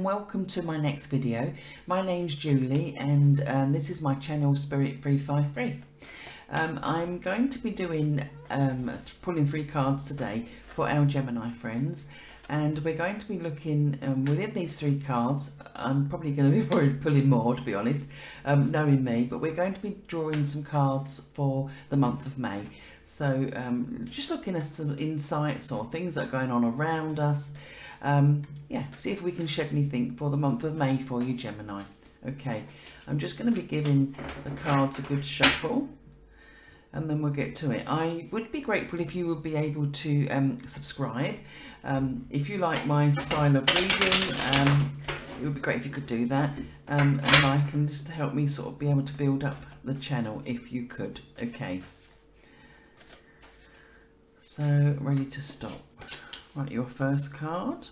and welcome to my next video. My name's Julie and this is my channel Spirit 353. I'm going to be doing pulling 3 cards today for our Gemini friends, and we're going to be looking within these 3 cards. I'm probably going to be pulling more, to be honest, knowing me, but we're going to be drawing some cards for the month of May. So just looking at some insights or things that are going on around us. Yeah, see if we can shed anything for the month of May for you, Gemini. Okay, I'm just going to be giving the cards a good shuffle and then we'll get to it. I would be grateful if you would be able to subscribe. If you like my style of reading, it would be great if you could do that. And I can just help me sort of be able to build up the channel if you could. Okay. So, ready to stop. Right, your first card.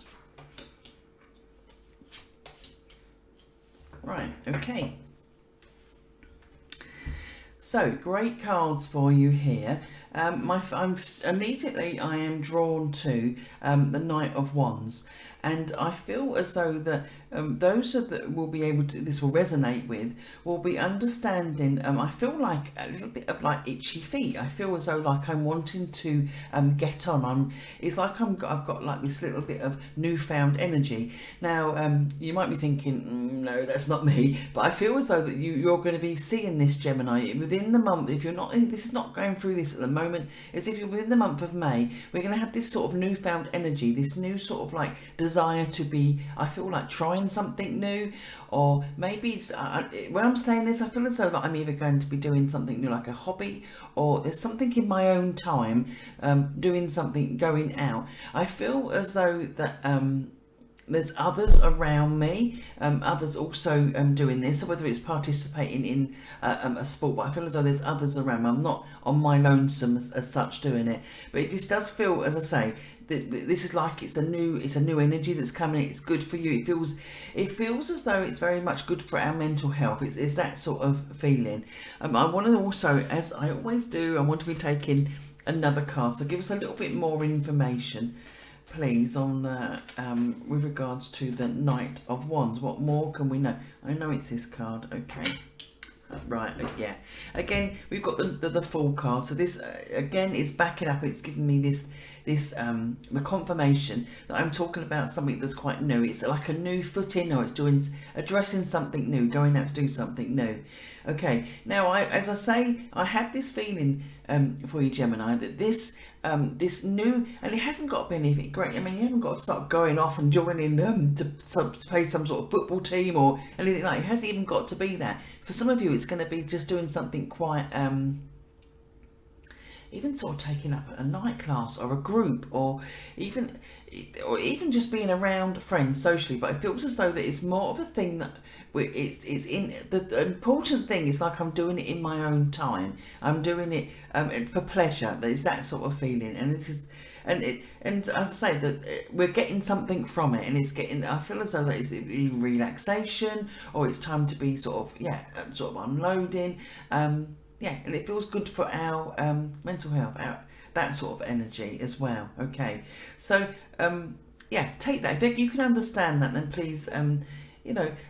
Right, okay. So, great cards for you here. Immediately I am drawn to the Knight of Wands, and I feel as though that those that will be able to, this will resonate with, will be understanding. I feel like a little bit of like itchy feet. I feel as though like I'm wanting to get on. It's like I've got like this little bit of newfound energy. Now you might be thinking, no, that's not me, but I feel as though that you're going to be seeing this, Gemini, within the month. If you're not, this is not going through this at the moment, as if you're within the month of May, we're going to have this sort of newfound energy, this new sort of like desire to be, I feel like, trying something new. Or maybe it's, when I'm saying this, I feel as though that I'm either going to be doing something new, like a hobby, or there's something in my own time, doing something, going out. I feel as though that there's others around me, others also doing this, so whether it's participating in a sport, but I feel as though there's others around me. I'm not on my lonesome as such doing it, but it just does feel, as I say, this is like it's a new energy that's coming. It's good for you. It feels as though it's very much good for our mental health. It's that sort of feeling. I want to also, as I always do, I want to be taking another card, so give us a little bit more information, please, on with regards to the Knight of Wands. What more can we know? I know it's this card. Okay. Right, yeah. Again, we've got the full card. So this again is backing up. It's giving me this the confirmation that I'm talking about something that's quite new. It's like a new footing, or it's addressing something new, going out to do something new. Okay. Now, as I say, I have this feeling for you, Gemini, that this new, and it hasn't got to be anything great. I mean, you haven't got to start going off and joining to play some sort of football team or anything like that. It hasn't even got to be that. For some of you, it's going to be just doing something quite, even sort of taking up a night class or a group, or even just being around friends socially. But it feels as though that it's more of a thing that it's in the important thing is like I'm doing it in my own time. I'm doing it for pleasure. There's that sort of feeling, and it is. And as I say, that we're getting something from it, and it's getting. I feel as though that it's relaxation, or it's time to be sort of unloading. Yeah, and it feels good for our mental health, that sort of energy as well. Okay, so yeah, take that. If you can understand that, then please,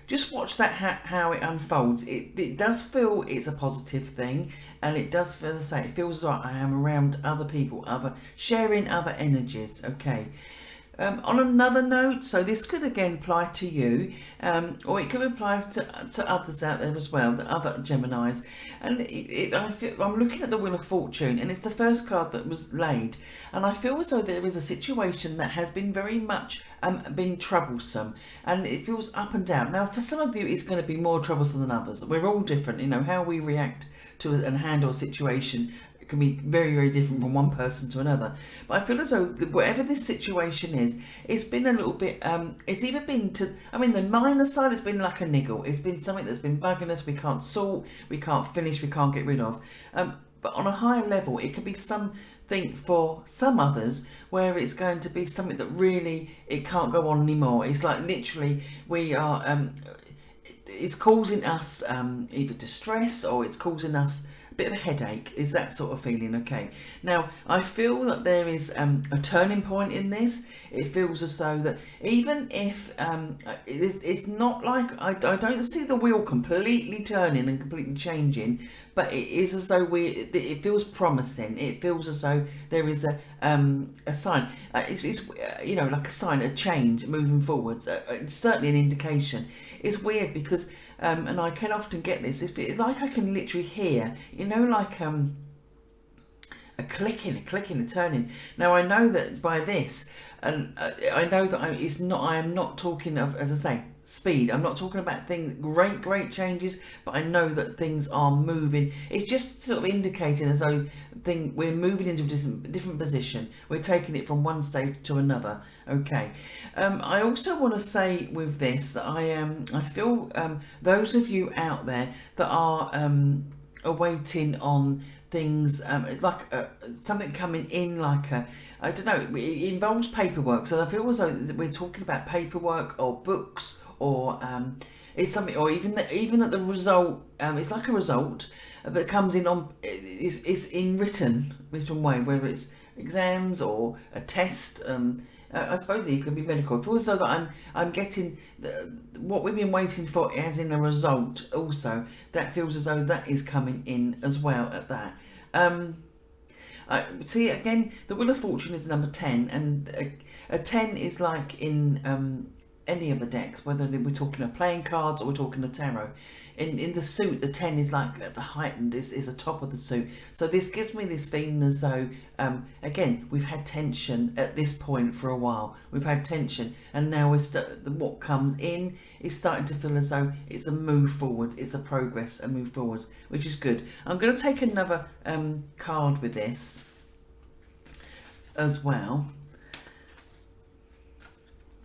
just watch that how it unfolds. It does feel it's a positive thing, and it does feel, as I say, it feels like I am around other people, sharing other energies. Okay. On another note, so this could again apply to you, or it could apply to others out there as well, the other Geminis. And I'm looking at the Wheel of Fortune, and it's the first card that was laid, and I feel as though there is a situation that has been very much been troublesome, and it feels up and down. Now, for some of you, it's going to be more troublesome than others. We're all different, how we react to and handle a situation can be very, very different from one person to another. But I feel as though whatever this situation is, it's been a little bit, it's either been the minor side, it's been like a niggle. It's been something that's been bugging us, we can't sort, we can't finish, we can't get rid of. But on a higher level, it could be something for some others where it's going to be something that really, it can't go on anymore. It's like literally we are, it's causing us either distress, or it's causing us a bit of a headache, is that sort of feeling. Okay, now I feel that there is a turning point in this. It feels as though that even if it's not like I don't see the wheel completely turning and completely changing, but it is as though it feels promising. It feels as though there is a sign. It's you know, like a sign, a change moving forwards. It's certainly an indication. It's weird because and I can often get this. It's like I can literally hear, you know, like a clicking, a turning. Now I know that by this, and I know that it's not. I am not talking of, as I say, speed. I'm not talking about things, great changes, but I know that things are moving. It's just sort of indicating as though we're moving into a different position. We're taking it from one stage to another. Okay. I also want to say with this that I feel those of you out there that are awaiting on things, it's like something coming in, like I don't know, it involves paperwork. So I feel as though we're talking about paperwork or books, or it's something, or even that the result, it's like a result that comes in on, it's in written way, whether it's exams or a test. I suppose it could be medical. It feels as though that I'm getting what we've been waiting for as in a result. Also, that feels as though that is coming in as well at that. I see again. The Wheel of Fortune is number 10, and a 10 is like in any of the decks, whether we're talking of playing cards or we're talking of tarot. In the suit, the 10 is like at the heightened, is the top of the suit. So this gives me this feeling as though, again, we've had tension at this point for a while. We've had tension, and now what comes in is starting to feel as though it's a move forward, it's a progress, a move forward, which is good. I'm going to take another card with this as well.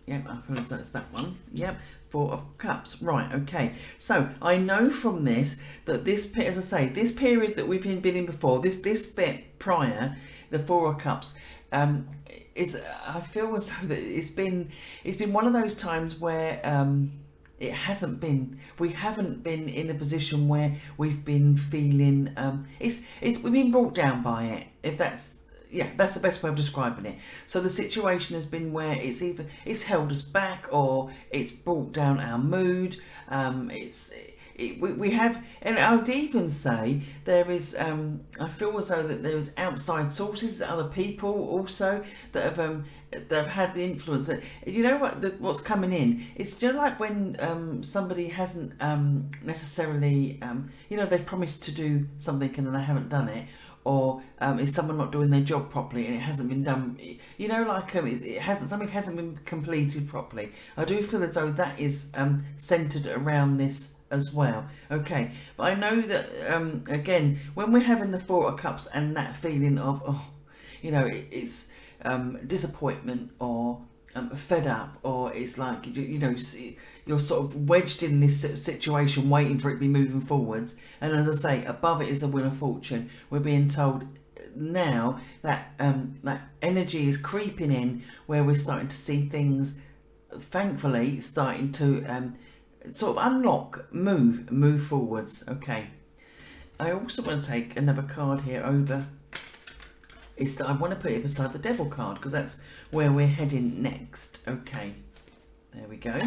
Yep, I feel as though it's that one. Yep, 4 of Cups. Right, okay. So I know from this that this, as I say, this period that we've been in before, this bit prior, the 4 of Cups, is, I feel as though that it's been one of those times where we haven't been in a position where we've been feeling we've been brought down by it, if that's. Yeah, that's the best way of describing it. So the situation has been where it's held us back, or it's brought down our mood. We have, and I would even say there is. I feel as though that there is outside sources, other people also that have had the influence. You know what's coming in? It's just like when somebody hasn't necessarily, they've promised to do something and then they haven't done it. Or is someone not doing their job properly and it hasn't been done? Something hasn't been completed properly. I do feel as though that is centered around this as well. Okay, but I know that again, when we're having the 4 of Cups and that feeling of it's disappointment or fed up, or it's like you're sort of wedged in this situation waiting for it to be moving forwards, and as I say, above it is the Wheel of Fortune. We're being told now that that energy is creeping in, where we're starting to see things, thankfully, starting to sort of unlock, move forwards. Okay, I also want to take another card here over. I want to put it beside the Devil card because that's where we're heading next. Okay, there we go.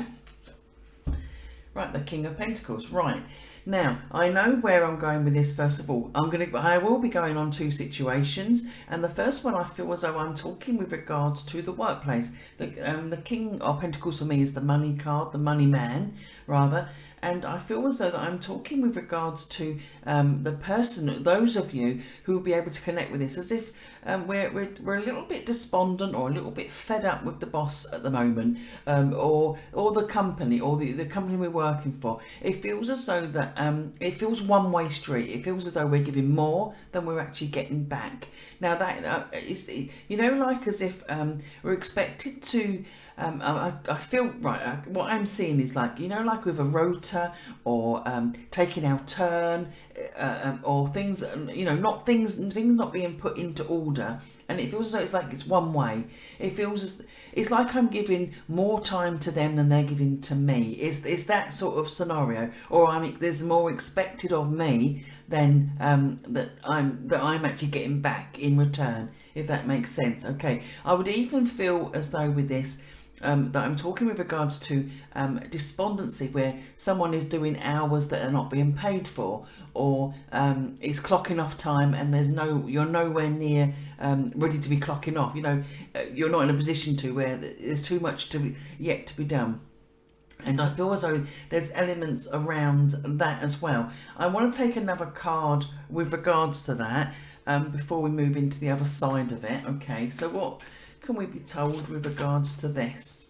Right, the King of Pentacles. Right, now I know where I'm going with this. First of all, I will be going on 2 situations, and the first one I feel as though I'm talking with regards to the workplace. The King of Pentacles for me is the money card, the money man rather, and I feel as though that I'm talking with regards to the person, those of you who will be able to connect with this, as if we're a little bit despondent or a little bit fed up with the boss at the moment, or the company, or the company we're working for. It feels as though that it feels one-way street. It feels as though we're giving more than we're actually getting back. Now that is, like as if we're expected to I feel right. What I'm seeing is like, you know, like with a rota or taking our turn, or things, you know, not things not being put into order, and it feels as though it's like it's one way. It feels as it's like I'm giving more time to them than they're giving to me. It's that sort of scenario, or there's more expected of me than that I'm actually getting back in return, if that makes sense. Okay, I would even feel as though with this. That I'm talking with regards to despondency, where someone is doing hours that are not being paid for, or is clocking off time and you're nowhere near ready to be clocking off. You know, you're not in a position to where there's too much yet to be done. And I feel as though there's elements around that as well. I want to take another card with regards to that before we move into the other side of it. Okay, so what can we be told with regards to this?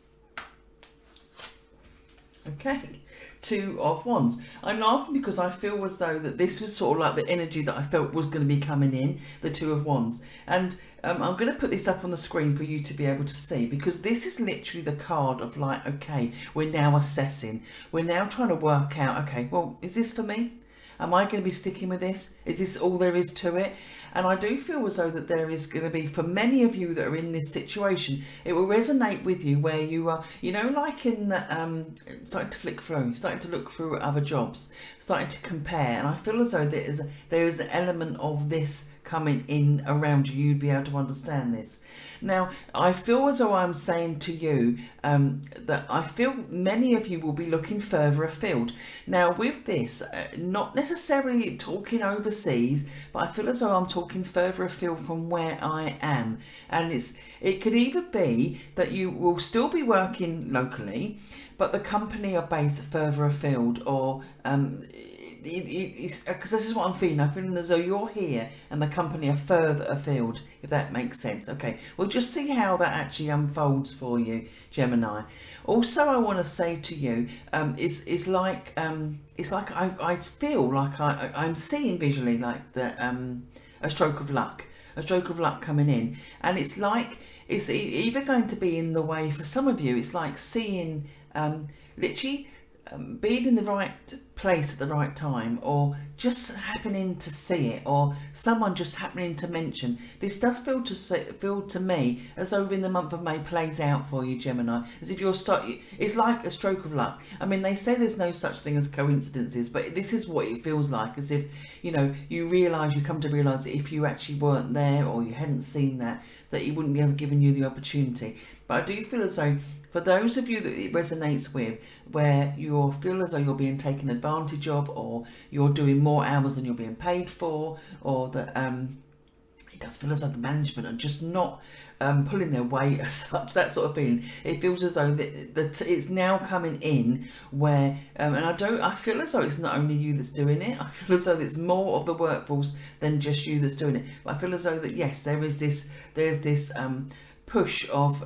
Okay, Two of Wands. I'm laughing because I feel as though that this was sort of like the energy that I felt was going to be coming in, the Two of Wands. And I'm going to put this up on the screen for you to be able to see, because this is literally the card of like, okay, we're now assessing. We're now trying to work out, okay, well, is this for me? Am I going to be sticking with this? Is this all there is to it? And I do feel as though that there is going to be, for many of you that are in this situation, it will resonate with you where you are, you know, like in the, starting to flick through, starting to look through other jobs, starting to compare. And I feel as though there is an element of this coming in around you. You'd be able to understand this. Now, I feel as though I'm saying to you that I feel many of you will be looking further afield. Now, with this, not necessarily talking overseas, but I feel as though I'm talking further afield from where I am. And it could either be that you will still be working locally, but the company are based further afield, or because this is what I'm feeling. I'm feeling as though you're here and the company are further afield, if that makes sense. Okay, we'll just see how that actually unfolds for you, Gemini. Also, I want to say to you, it's like I feel like I'm seeing visually like a stroke of luck, coming in, and it's like it's either going to be in the way for some of you. It's like seeing literally. Being in the right place at the right time, or just happening to see it, or someone just happening to mention. This does feel to me as though in the month of May plays out for you, Gemini, as if it's like a stroke of luck. I mean, they say there's no such thing as coincidences, but this is what it feels like, as if, you know, you come to realise that if you actually weren't there, or you hadn't seen that he wouldn't be ever given you the opportunity. But I do feel as though for those of you that it resonates with, where you feel as though you're being taken advantage of, or you're doing more hours than you're being paid for, or that it does feel as though the management are just not pulling their weight as such, that sort of feeling. It feels as though that it's now coming in where, and I feel as though it's not only you that's doing it. I feel as though it's more of the workforce than just you that's doing it. But I feel as though that yes, there's this push of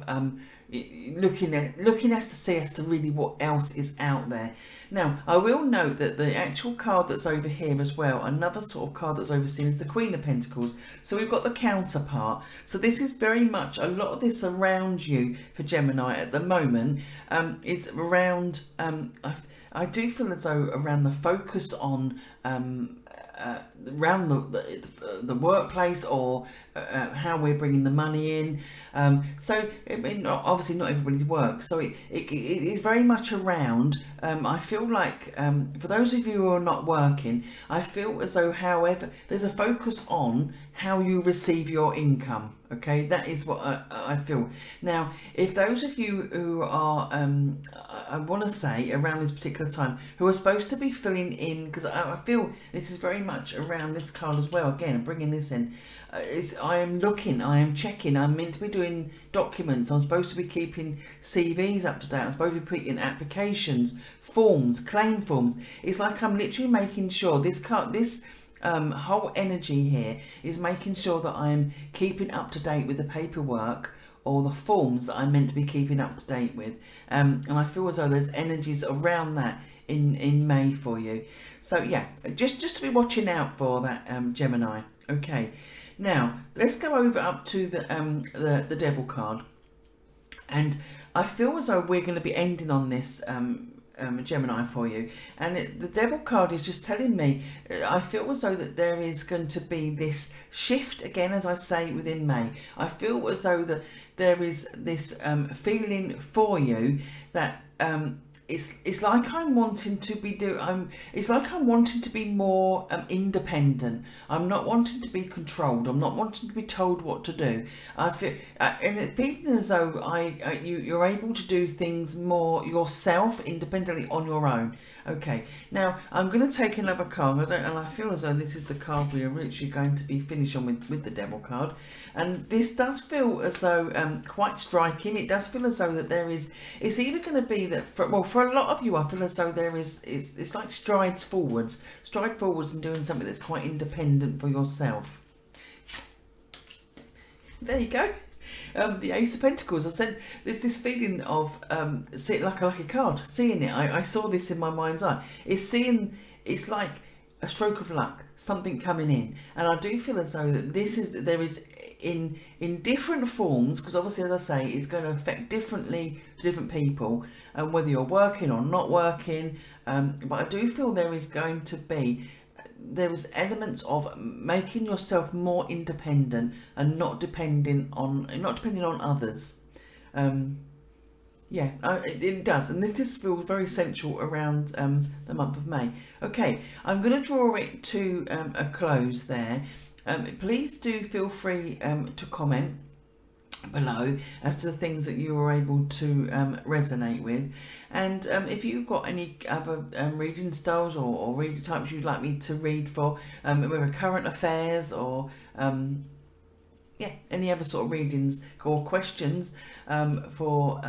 looking at to see as to really what else is out there. Now, I will note that the actual card that's over here as well, another sort of card that's overseen, is the Queen of Pentacles. So we've got the counterpart. So this is very much, a lot of this around you for Gemini at the moment is around, I do feel as though around the focus on around the workplace, or how we're bringing the money in. So I mean, obviously not everybody works, so it is very much around. I feel like for those of you who are not working, I feel as though, however, there's a focus on how you receive your income. Okay, that is what I feel. Now, if those of you who are, I want to say around this particular time, who are supposed to be filling in, because I feel this is very much around this card as well. Again, bringing this in, I am looking, I am checking, I'm meant to be doing documents, I'm supposed to be keeping CVs up to date, I'm supposed to be putting applications, forms, claim forms. It's like I'm literally making sure this whole energy here is making sure that I'm keeping up to date with the paperwork or the forms that I'm meant to be keeping up to date with, and I feel as though there's energies around that in May for you. So yeah, just to be watching out for that, Gemini. Okay, now let's go over up to the Devil card. And I feel as though we're going to be ending on this, Gemini, for you, and the Devil card is just telling me, I feel as though that there is going to be this shift again, as I say, within May. I feel as though that there is this feeling for you that it's like I'm wanting to be it's like I'm wanting to be more independent. I'm not wanting to be controlled. I'm not wanting to be told what to do. I feel and it feeling as though you're able to do things more yourself, independently on your own. Okay, now I'm going to take another card, and I feel as though this is the card we are literally going to be finishing with the Devil card. And this does feel as though quite striking. It does feel as though that there is, it's either going to be that, for a lot of you, I feel as though there is, it's like stride forwards and doing something that's quite independent for yourself. There you go. The Ace of Pentacles. I said there's this feeling of see it like a lucky card. Seeing it, I saw this in my mind's eye. It's like a stroke of luck, something coming in, and I do feel as though that there is in different forms, because obviously, as I say, it's going to affect differently to different people, and whether you're working or not working. But I do feel there is elements of making yourself more independent and not depending on others. Yeah, it does, and this feels very central around the month of May. Okay, I'm going to draw it to a close there. Please do feel free to comment below as to the things that you were able to resonate with, and if you've got any other reading styles or reader types you'd like me to read for, whether current affairs or yeah, any other sort of readings or questions for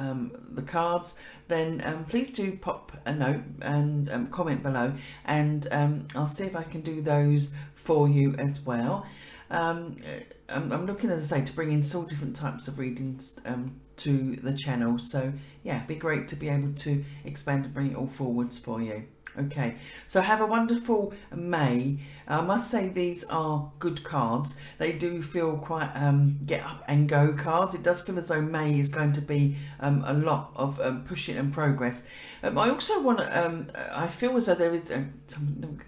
the cards, then please do pop a note and comment below, and I'll see if I can do those for you as well. I'm looking, as I say, to bring in all different types of readings to the channel, so yeah, it'd be great to be able to expand and bring it all forwards for you. Okay, so have a wonderful May. I must say these are good cards. They do feel quite get up and go cards. It does feel as though May is going to be a lot of pushing and progress. I also want to, I feel as though there is, I'm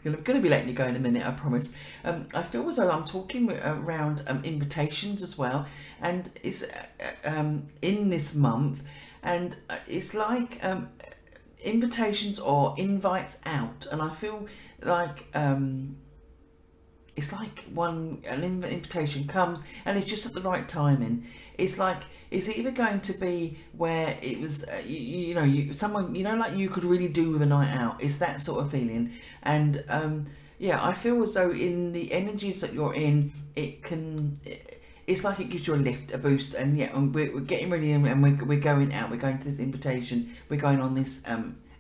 going to be letting you go in a minute, I promise. I feel as though I'm talking around invitations as well, and it's in this month, and it's like invitations or invites out, and I feel like it's like an invitation comes and it's just at the right timing. It's like it's either going to be where it was someone like you could really do with a night out. It's that sort of feeling, and yeah, I feel as though in the energies that you're in, it's like it gives you a lift, a boost, and yeah, we're getting ready, and we're going out. We're going to this invitation. We're going on this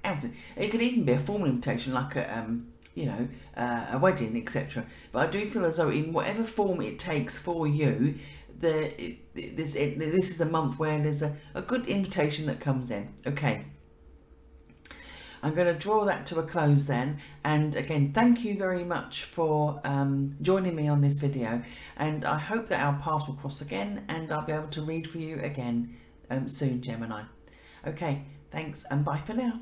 outing. It could even be a formal invitation, like a wedding, etc. But I do feel as though in whatever form it takes for you, this is a month where there's a good invitation that comes in. Okay. I'm going to draw that to a close then, and again, thank you very much for joining me on this video, and I hope that our paths will cross again and I'll be able to read for you again soon, Gemini. Okay, thanks and bye for now.